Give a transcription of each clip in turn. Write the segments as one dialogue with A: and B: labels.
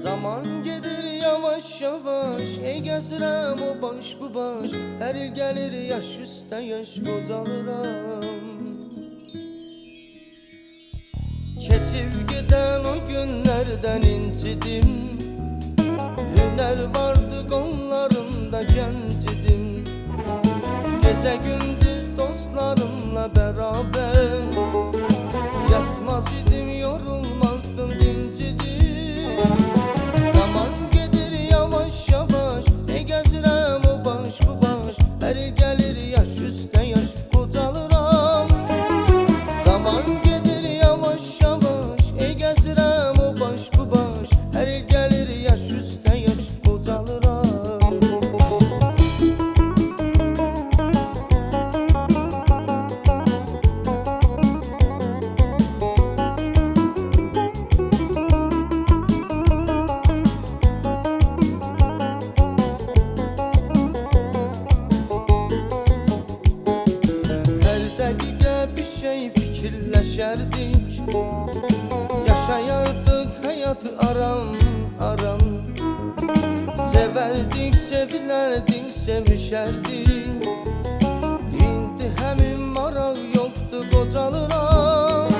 A: Zaman gedir yavaş yavaş, ey gəzirəm o baş bu baş. Hər il gəlir yaş üstə yaş, qocalıram. Keçib gedən o günlərdən incidim. Hünər vardı qollarımda, gənc idim. Gecə gündüz dostlarımla bərabər, yatmaz idim, yorulmazdım, dincidim. Zaman gedir yavaş yavaş, ey gəzirəm o baş bu baş. Hər il gəlir yaş üstə yaş, qocalıram. Zaman gedir yavaş yavaş, ey gəzirəm o baş bu baş. Hər il gəlir yaş üstə yaş, qocalıram. Fikirləşərdik, yaşayardıq həyatı aram aram. Sevərdik, sevilərdik, sevişərdik. İndi həmin maraq yoxdur, qocalıram.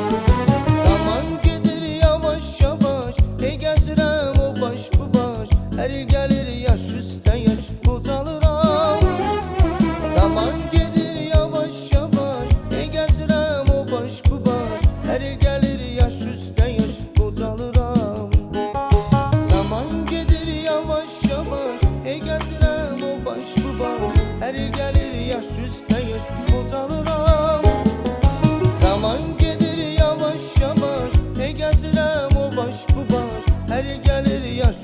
A: Zaman gedir yavaş yavaş, ey gəzirəm o baş bu baş. Hər il gəlir yaş üstə yaş, qocalıram. Zaman gedir yavaş yavaş, ey gəzirəm o baş bu baş. Hər il gəlir yaş üstə yaş, qocalıram. Zaman gedir yavaş yavaş, ey gəzirəm o baş bu baş. Hər il gəlir yaş üstə yaş, qocalıram. Zaman gedir yavaş yavaş, ey gəzirəm o baş bu baş. Hər il gəlir yaş